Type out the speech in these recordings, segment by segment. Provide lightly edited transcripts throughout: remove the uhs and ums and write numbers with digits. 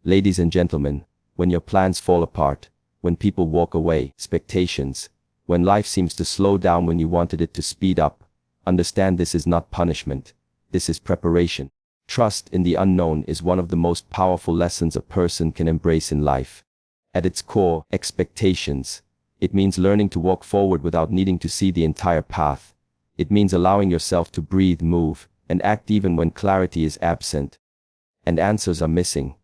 Ladies and gentlemen, when your plans fall apart, when people walk away, expectations, when life seems to slow down when you wanted it to speed up, understand this is not punishment. This is preparation. Trust in the unknown is one of the most powerful lessons a person can embrace in life. At its core, expectations. It means learning to walk forward without needing to see the entire path. It means allowing yourself to breathe, move, and act even when clarity is absent and answers are missing.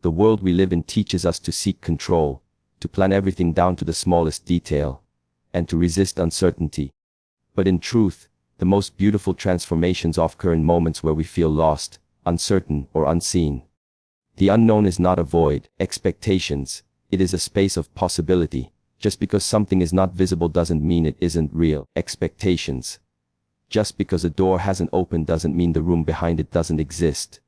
The world we live in teaches us to seek control, to plan everything down to the smallest detail, and to resist uncertainty. But in truth, the most beautiful transformations occur in moments where we feel lost, uncertain, or unseen. The unknown is not a void, expectations. It is a space of possibility. Just because something is not visible doesn't mean it isn't real. Expectations. Just because a door hasn't opened doesn't mean the room behind it doesn't exist.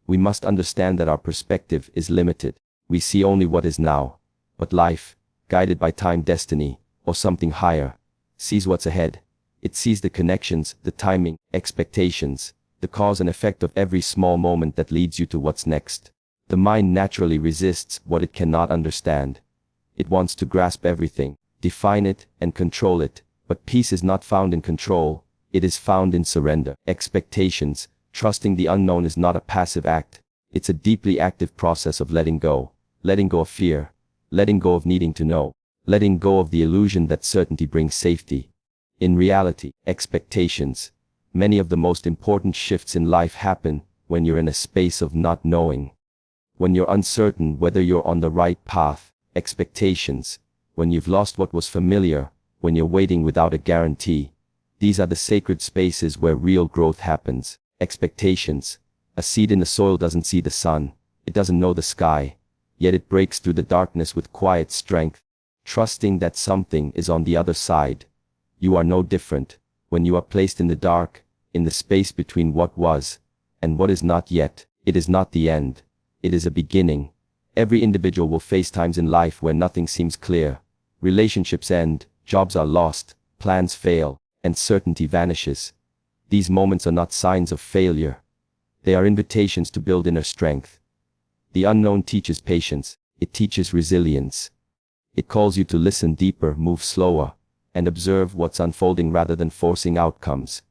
We must understand that our perspective is limited. We see only what is now. But life, guided by time, destiny, or something higher, sees what's ahead. It sees the connections, the timing, expectations, the cause and effect of every small moment that leads you to what's next. The mind naturally resists what it cannot understand. It wants to grasp everything, define it, and control it. But peace is not found in control. It is found in surrender. Expectations. Trusting the unknown is not a passive act. It's a deeply active process of letting go. Letting go of fear. Letting go of needing to know. Letting go of the illusion that certainty brings safety. In reality, expectations. Many of the most important shifts in life happen when you're in a space of not knowing. When you're uncertain whether you're on the right path. Expectations. When you've lost what was familiar. When you're waiting without a guarantee. These are the sacred spaces where real growth happens. Expectations. A seed in the soil doesn't see the sun. It doesn't know the sky. Yet it breaks through the darkness with quiet strength. Trusting that something is on the other side. You are no different. When you are placed in the dark, in the space between what was and what is not yet, it is not the end. It is a beginning. Every individual will face times in life where nothing seems clear. Relationships end, jobs are lost, plans fail, and certainty vanishes. These moments are not signs of failure. They are invitations to build inner strength. The unknown teaches patience. It teaches resilience. It calls you to listen deeper, move slower, and observe what's unfolding rather than forcing outcomes.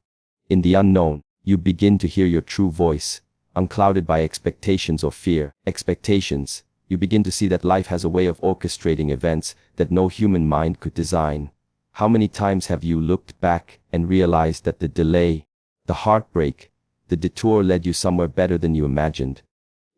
In the unknown, you begin to hear your true voice, unclouded by expectations or fear. Expectations. You begin to see that life has a way of orchestrating events that no human mind could design. How many times have you looked back and realized that the delay, the heartbreak, the detour led you somewhere better than you imagined?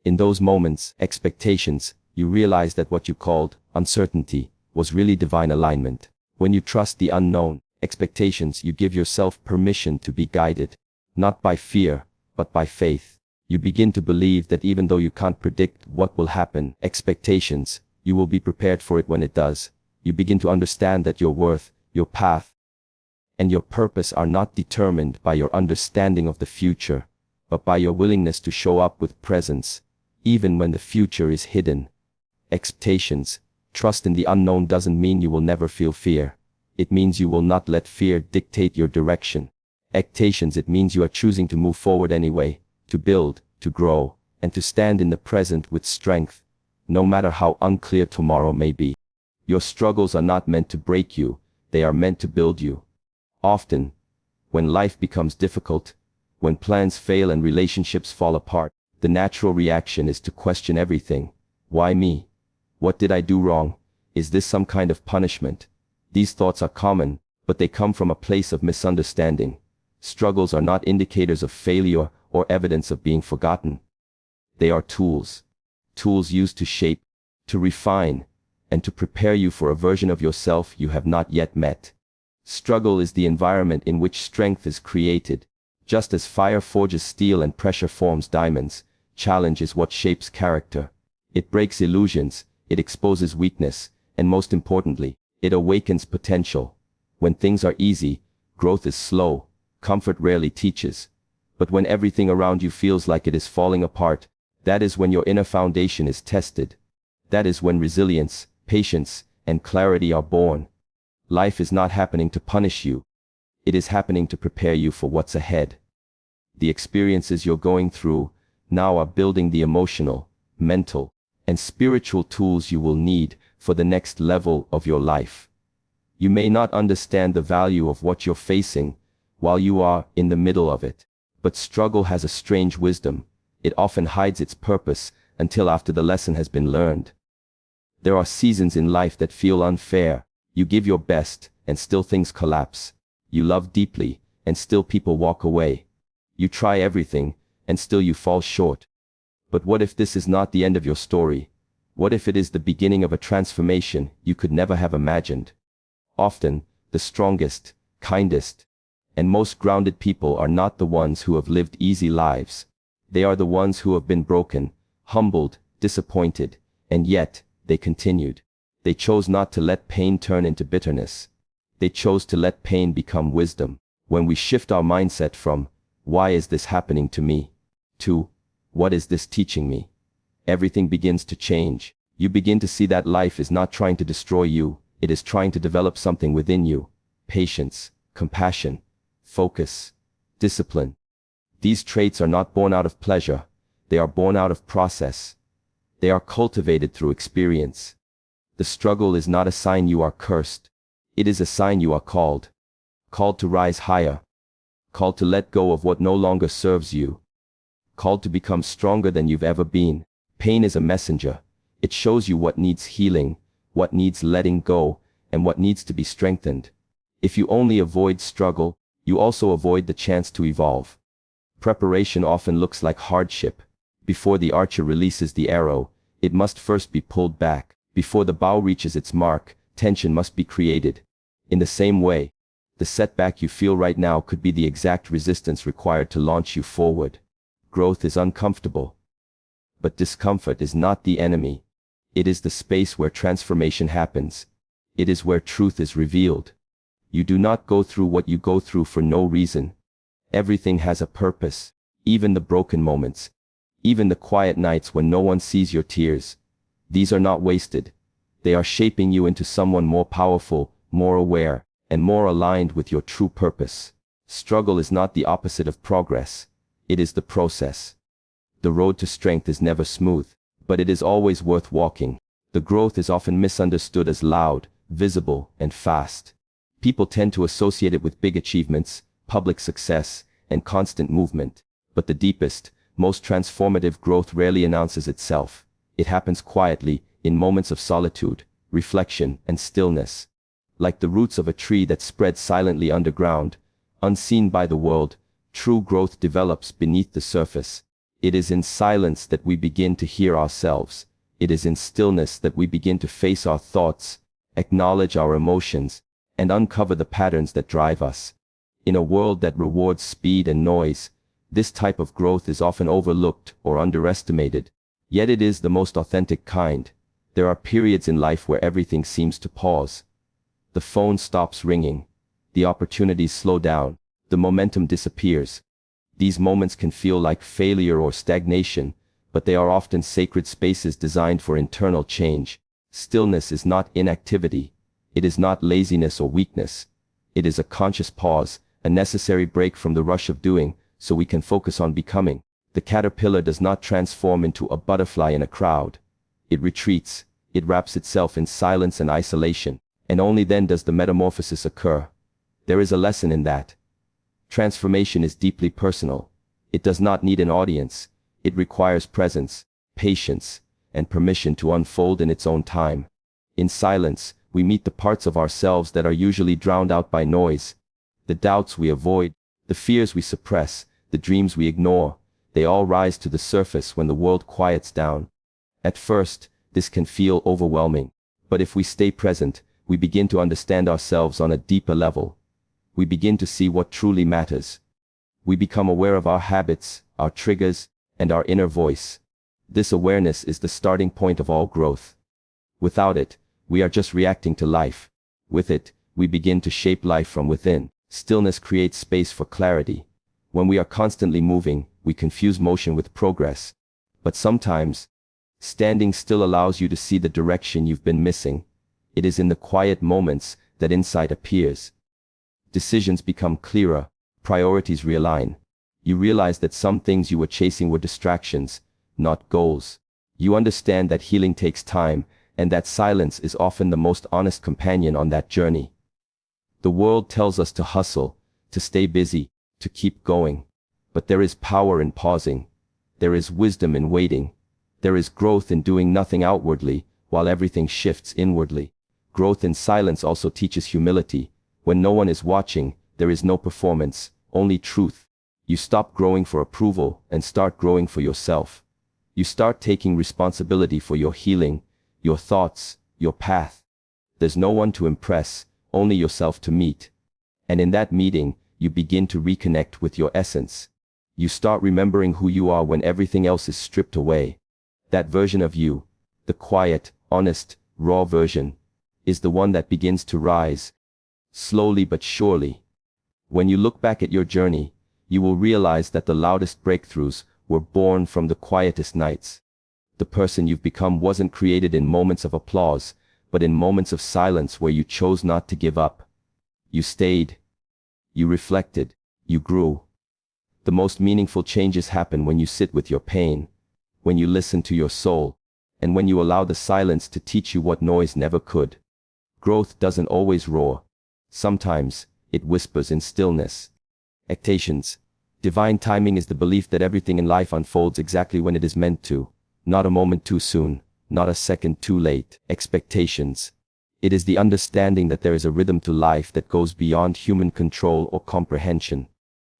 In those moments, expectations, you realize that what you called uncertainty was really divine alignment. When you trust the unknown, expectations, you give yourself permission to be guided, not by fear, but by faith. You begin to believe that even though you can't predict what will happen, expectations, you will be prepared for it when it does. You begin to understand that your worth, your path, and your purpose are not determined by your understanding of the future, but by your willingness to show up with presence, even when the future is hidden. Expectations. Trust in the unknown doesn't mean you will never feel fear. It means you will not let fear dictate your direction. Expectations. It means you are choosing to move forward anyway, to build, to grow, and to stand in the present with strength, no matter how unclear tomorrow may be. Your struggles are not meant to break you, they are meant to build you. Often, when life becomes difficult, when plans fail and relationships fall apart, the natural reaction is to question everything. Why me? What did I do wrong? Is this some kind of punishment? These thoughts are common, but they come from a place of misunderstanding. Struggles are not indicators of failure or evidence of being forgotten. They are tools. Tools used to shape, to refine, and to prepare you for a version of yourself you have not yet met. Struggle is the environment in which strength is created. Just as fire forges steel and pressure forms diamonds, challenge is what shapes character. It breaks illusions, it exposes weakness, and most importantly, it awakens potential. When things are easy, growth is slow, comfort rarely teaches. But when everything around you feels like it is falling apart, that is when your inner foundation is tested. That is when resilience, patience, and clarity are born. Life is not happening to punish you. It is happening to prepare you for what's ahead. The experiences you're going through now are building the emotional, mental, and spiritual tools you will need for the next level of your life. You may not understand the value of what you're facing while you are in the middle of it, but struggle has a strange wisdom. It often hides its purpose until after the lesson has been learned. There are seasons in life that feel unfair. You give your best, and still things collapse. You love deeply, and still people walk away. You try everything, and still you fall short. But what if this is not the end of your story? What if it is the beginning of a transformation you could never have imagined? Often, the strongest, kindest, and most grounded people are not the ones who have lived easy lives. They are the ones who have been broken, humbled, disappointed, and yet, they continued. They chose not to let pain turn into bitterness. They chose to let pain become wisdom. When we shift our mindset from, "Why is this happening to me?" to, "What is this teaching me?" everything begins to change. You begin to see that life is not trying to destroy you, it is trying to develop something within you. Patience, compassion, focus, discipline. These traits are not born out of pleasure, they are born out of process. They are cultivated through experience. The struggle is not a sign you are cursed. It is a sign you are called. Called to rise higher. Called to let go of what no longer serves you. Called to become stronger than you've ever been. Pain is a messenger. It shows you what needs healing, what needs letting go, and what needs to be strengthened. If you only avoid struggle, you also avoid the chance to evolve. Preparation often looks like hardship. Before the archer releases the arrow, it must first be pulled back. Before the bow reaches its mark, tension must be created. In the same way, the setback you feel right now could be the exact resistance required to launch you forward. Growth is uncomfortable. But discomfort is not the enemy. It is the space where transformation happens. It is where truth is revealed. You do not go through what you go through for no reason. Everything has a purpose, even the broken moments, even the quiet nights when no one sees your tears. These are not wasted. They are shaping you into someone more powerful, more aware, and more aligned with your true purpose. Struggle is not the opposite of progress. It is the process. The road to strength is never smooth, but it is always worth walking. The growth is often misunderstood as loud, visible, and fast. People tend to associate it with big achievements, public success, and constant movement. But the deepest, most transformative growth rarely announces itself. It happens quietly, in moments of solitude, reflection, and stillness. Like the roots of a tree that spread silently underground, unseen by the world, true growth develops beneath the surface. It is in silence that we begin to hear ourselves. It is in stillness that we begin to face our thoughts, acknowledge our emotions, and uncover the patterns that drive us. In a world that rewards speed and noise, this type of growth is often overlooked or underestimated. Yet it is the most authentic kind. There are periods in life where everything seems to pause. The phone stops ringing. The opportunities slow down. The momentum disappears. These moments can feel like failure or stagnation, but they are often sacred spaces designed for internal change. Stillness is not inactivity. It is not laziness or weakness. It is a conscious pause, a necessary break from the rush of doing, so we can focus on becoming. The caterpillar does not transform into a butterfly in a crowd. It retreats. It wraps itself in silence and isolation, and only then does the metamorphosis occur. There is a lesson in that. Transformation is deeply personal. It does not need an audience. It requires presence, patience, and permission to unfold in its own time. In silence, we meet the parts of ourselves that are usually drowned out by noise. The doubts we avoid, the fears we suppress, the dreams we ignore, they all rise to the surface when the world quiets down. At first, this can feel overwhelming. But if we stay present, we begin to understand ourselves on a deeper level. We begin to see what truly matters. We become aware of our habits, our triggers, and our inner voice. This awareness is the starting point of all growth. Without it, we are just reacting to life. With it, we begin to shape life from within. Stillness creates space for clarity. When we are constantly moving, we confuse motion with progress. But sometimes, standing still allows you to see the direction you've been missing. It is in the quiet moments that insight appears. Decisions become clearer, priorities realign. You realize that some things you were chasing were distractions, not goals. You understand that healing takes time, and that silence is often the most honest companion on that journey. The world tells us to hustle, to stay busy, to keep going. But there is power in pausing. There is wisdom in waiting. There is growth in doing nothing outwardly, while everything shifts inwardly. Growth in silence also teaches humility. When no one is watching, there is no performance, only truth. You stop growing for approval and start growing for yourself. You start taking responsibility for your healing, your thoughts, your path. There's no one to impress, only yourself to meet. And in that meeting, you begin to reconnect with your essence. You start remembering who you are when everything else is stripped away. That version of you, the quiet, honest, raw version, is the one that begins to rise, slowly but surely. When you look back at your journey, you will realize that the loudest breakthroughs were born from the quietest nights. The person you've become wasn't created in moments of applause, but in moments of silence where you chose not to give up. You stayed. You reflected. You grew. The most meaningful changes happen when you sit with your pain, when you listen to your soul, and when you allow the silence to teach you what noise never could. Growth doesn't always roar. Sometimes, it whispers in stillness. Expectations. Divine timing is the belief that everything in life unfolds exactly when it is meant to, not a moment too soon, not a second too late. Expectations. It is the understanding that there is a rhythm to life that goes beyond human control or comprehension.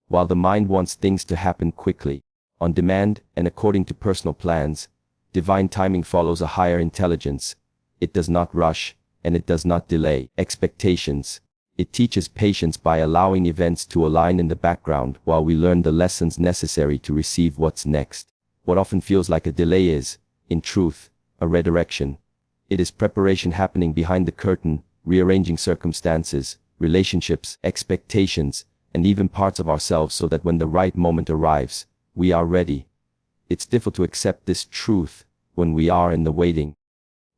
While the mind wants things to happen quickly, on demand, and according to personal plans, divine timing follows a higher intelligence. It does not rush, and it does not delay. Expectations. It teaches patience by allowing events to align in the background while we learn the lessons necessary to receive what's next. What often feels like a delay is, in truth, a redirection. It is preparation happening behind the curtain, rearranging circumstances, relationships, expectations, and even parts of ourselves so that when the right moment arrives, we are ready. It's difficult to accept this truth when we are in the waiting.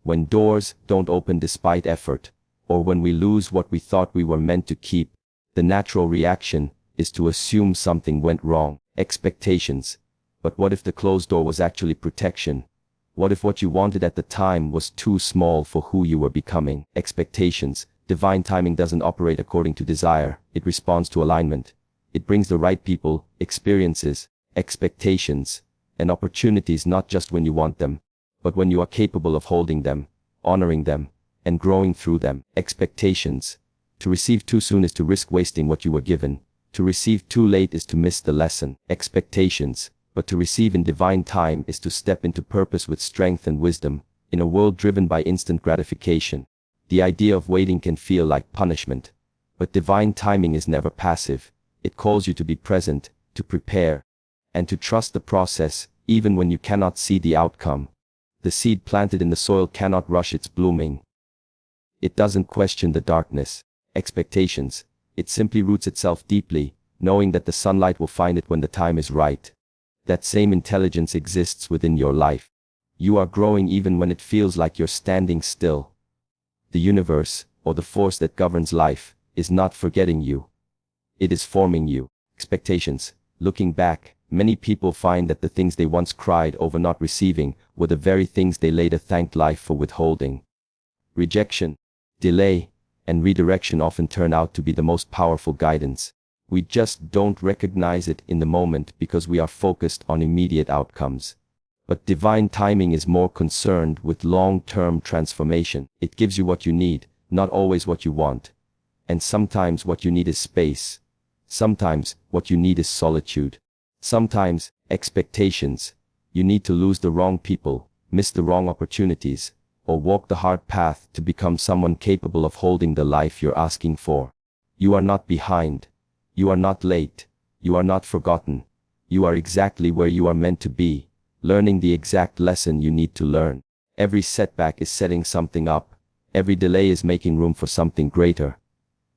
When doors don't open despite effort, or when we lose what we thought we were meant to keep, the natural reaction is to assume something went wrong. Expectations. But what if the closed door was actually protection? What if what you wanted at the time was too small for who you were becoming? Expectations. Divine timing doesn't operate according to desire, it responds to alignment. It brings the right people, experiences, expectations, and opportunities not just when you want them, but when you are capable of holding them, honoring them, and growing through them. Expectations. To receive too soon is to risk wasting what you were given. To receive too late is to miss the lesson. Expectations. But to receive in divine time is to step into purpose with strength and wisdom, in a world driven by instant gratification. The idea of waiting can feel like punishment. But divine timing is never passive. It calls you to be present, to prepare, and to trust the process, even when you cannot see the outcome. The seed planted in the soil cannot rush its blooming. It doesn't question the darkness, expectations. It simply roots itself deeply, knowing that the sunlight will find it when the time is right. That same intelligence exists within your life. You are growing even when it feels like you're standing still. The universe, or the force that governs life, is not forgetting you. It is forming you. Expectations. Looking back, many people find that the things they once cried over not receiving were the very things they later thanked life for withholding. Rejection, delay, and redirection often turn out to be the most powerful guidance. We just don't recognize it in the moment because we are focused on immediate outcomes. But divine timing is more concerned with long-term transformation. It gives you what you need, not always what you want. And sometimes what you need is space. Sometimes what you need is solitude. Sometimes, expectations. You need to lose the wrong people, miss the wrong opportunities, or walk the hard path to become someone capable of holding the life you're asking for. You are not behind. You are not late. You are not forgotten. You are exactly where you are meant to be, learning the exact lesson you need to learn. Every setback is setting something up. Every delay is making room for something greater.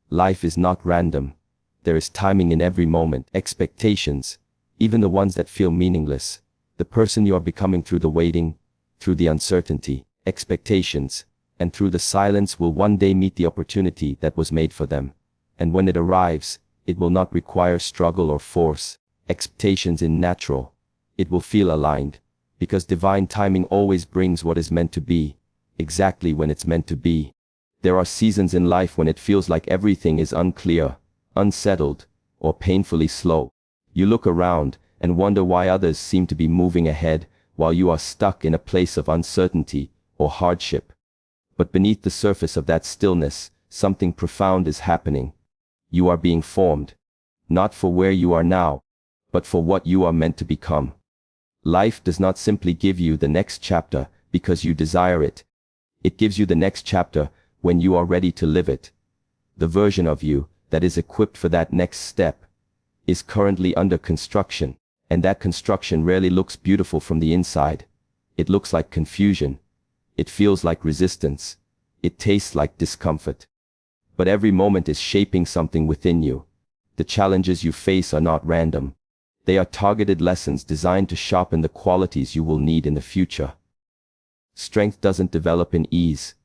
Life is not random. There is timing in every moment. Expectations, even the ones that feel meaningless. The person you are becoming through the waiting, through the uncertainty, expectations, and through the silence will one day meet the opportunity that was made for them. And when it arrives, it will not require struggle or force. Expectations in natural. It will feel aligned, Because divine timing always brings what is meant to be, exactly when it's meant to be. There are seasons in life when it feels like everything is unclear, unsettled, or painfully slow. You look around and wonder why others seem to be moving ahead while you are stuck in a place of uncertainty or hardship. But beneath the surface of that stillness, something profound is happening. You are being formed, not for where you are now, but for what you are meant to become. Life does not simply give you the next chapter because you desire it. It gives you the next chapter when you are ready to live it. The version of you that is equipped for that next step is currently under construction, and that construction rarely looks beautiful from the inside. It looks like confusion. It feels like resistance. It tastes like discomfort. But every moment is shaping something within you. The challenges you face are not random. They are targeted lessons designed to sharpen the qualities you will need in the future. Strength doesn't develop in ease.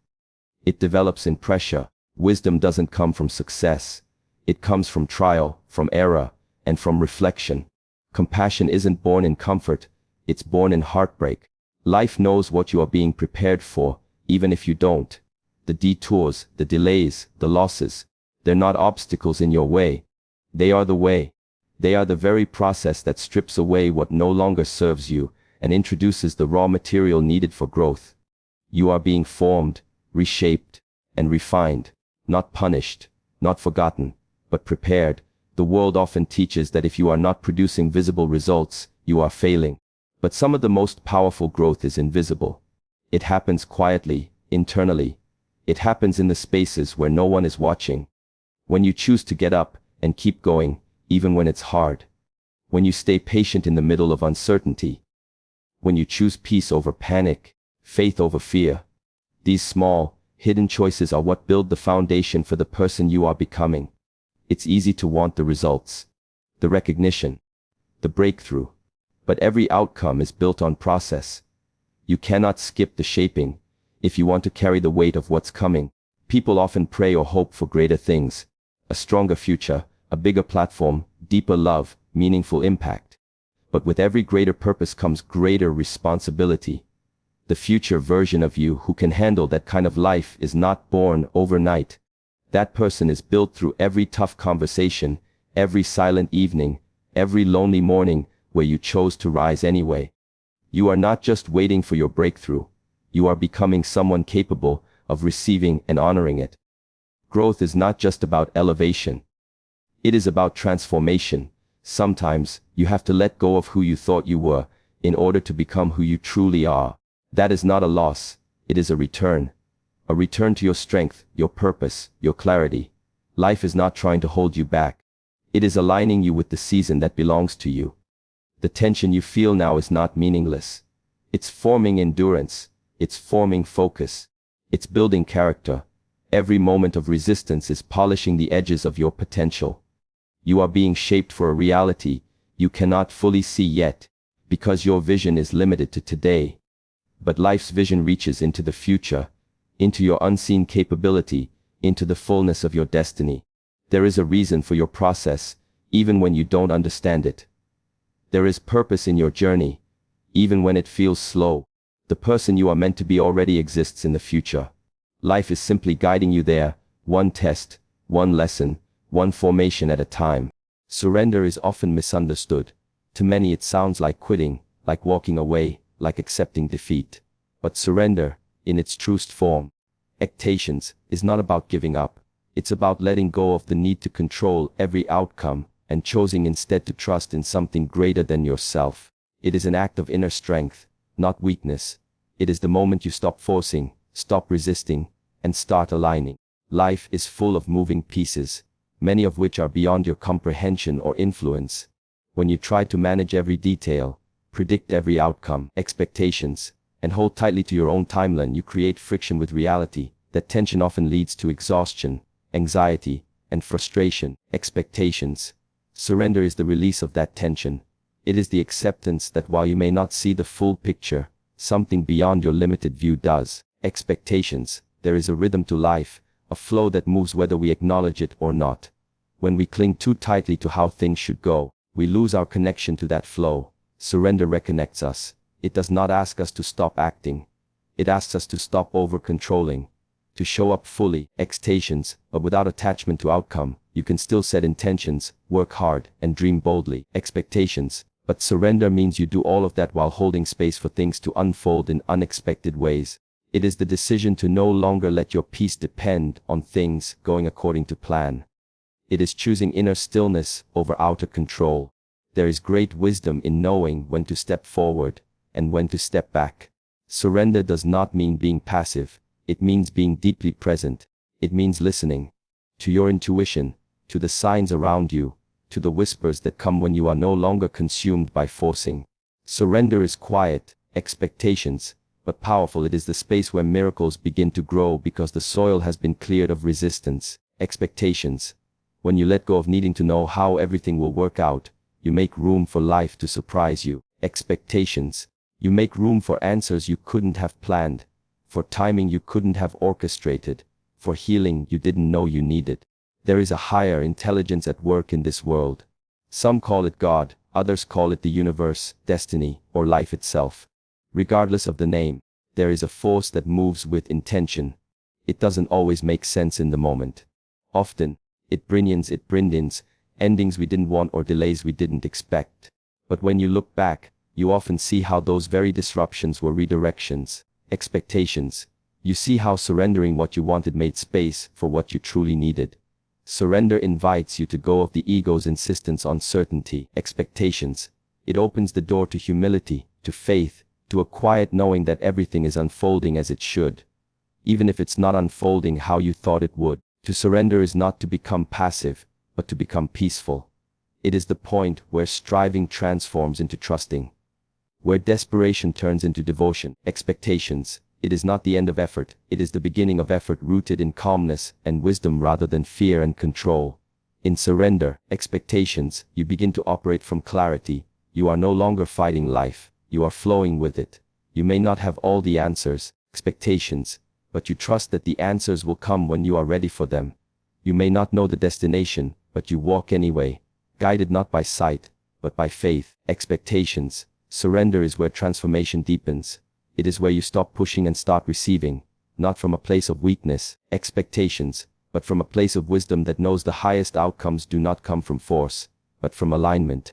It develops in pressure. Wisdom doesn't come from success. It comes from trial, from error, and from reflection. Compassion isn't born in comfort. It's born in heartbreak. Life knows what you are being prepared for, even if you don't. The detours, the delays, the losses, they're not obstacles in your way. They are the way. They are the very process that strips away what no longer serves you and introduces the raw material needed for growth. You are being formed, reshaped, and refined, not punished, not forgotten, but prepared. The world often teaches that if you are not producing visible results, you are failing. But some of the most powerful growth is invisible. It happens quietly, internally. It happens in the spaces where no one is watching. When you choose to get up and keep going, even when it's hard. When you stay patient in the middle of uncertainty. When you choose peace over panic, faith over fear. These small, hidden choices are what build the foundation for the person you are becoming. It's easy to want the results, the recognition, the breakthrough. But every outcome is built on process. You cannot skip the shaping if you want to carry the weight of what's coming. People often pray or hope for greater things, a stronger future, a bigger platform, deeper love, meaningful impact. But with every greater purpose comes greater responsibility. The future version of you who can handle that kind of life is not born overnight. That person is built through every tough conversation, every silent evening, every lonely morning where you chose to rise anyway. You are not just waiting for your breakthrough. You are becoming someone capable of receiving and honoring it. Growth is not just about elevation. It is about transformation. Sometimes you have to let go of who you thought you were in order to become who you truly are. That is not a loss. It is a return. A return to your strength, your purpose, your clarity. Life is not trying to hold you back. It is aligning you with the season that belongs to you. The tension you feel now is not meaningless. It's forming endurance. It's forming focus. It's building character. Every moment of resistance is polishing the edges of your potential. You are being shaped for a reality you cannot fully see yet, because your vision is limited to today. But life's vision reaches into the future, into your unseen capability, into the fullness of your destiny. There is a reason for your process, even when you don't understand it. There is purpose in your journey, even when it feels slow. The person you are meant to be already exists in the future. Life is simply guiding you there, one test, one lesson, one formation at a time. Surrender is often misunderstood. To many it sounds like quitting, like walking away, like accepting defeat. But surrender, in its truest form, expectations, is not about giving up. It's about letting go of the need to control every outcome and choosing instead to trust in something greater than yourself. It is an act of inner strength, not weakness. It is the moment you stop forcing, stop resisting, and start aligning. Life is full of moving pieces, many of which are beyond your comprehension or influence. When you try to manage every detail, predict every outcome, expectations, and hold tightly to your own timeline, you create friction with reality. That tension often leads to exhaustion, anxiety, and frustration. Expectations. Surrender is the release of that tension. It is the acceptance that while you may not see the full picture, something beyond your limited view does. Expectations. There is a rhythm to life, a flow that moves whether we acknowledge it or not. When we cling too tightly to how things should go, we lose our connection to that flow. Surrender reconnects us. It does not ask us to stop acting. It asks us to stop over-controlling, to show up fully, expectations, but without attachment to outcome. You can still set intentions, work hard, and dream boldly, expectations, but surrender means you do all of that while holding space for things to unfold in unexpected ways. It is the decision to no longer let your peace depend on things going according to plan. It is choosing inner stillness over outer control. There is great wisdom in knowing when to step forward and when to step back. Surrender does not mean being passive. It means being deeply present. It means listening to your intuition, to the signs around you, to the whispers that come when you are no longer consumed by forcing. Surrender is quiet, expectations, but powerful. It is the space where miracles begin to grow because the soil has been cleared of resistance, expectations. When you let go of needing to know how everything will work out, you make room for life to surprise you, expectations. You make room for answers you couldn't have planned, for timing you couldn't have orchestrated, for healing you didn't know you needed. There is a higher intelligence at work in this world. Some call it God, others call it the universe, destiny, or life itself. Regardless of the name, there is a force that moves with intention. It doesn't always make sense in the moment. Often, it brings endings we didn't want or delays we didn't expect. But when you look back, you often see how those very disruptions were redirections, expectations. You see how surrendering what you wanted made space for what you truly needed. Surrender invites you to go of the ego's insistence on certainty, expectations. It opens the door to humility, to faith, to a quiet knowing that everything is unfolding as it should, even if it's not unfolding how you thought it would. To surrender is not to become passive, but to become peaceful. It is the point where striving transforms into trusting, where desperation turns into devotion, expectations. It is not the end of effort, it is the beginning of effort rooted in calmness and wisdom rather than fear and control. In surrender, expectations, you begin to operate from clarity. You are no longer fighting life, you are flowing with it. You may not have all the answers, expectations, but you trust that the answers will come when you are ready for them. You may not know the destination, but you walk anyway, guided not by sight, but by faith, expectations. Surrender is where transformation deepens. It is where you stop pushing and start receiving, not from a place of weakness, expectations, but from a place of wisdom that knows the highest outcomes do not come from force, but from alignment.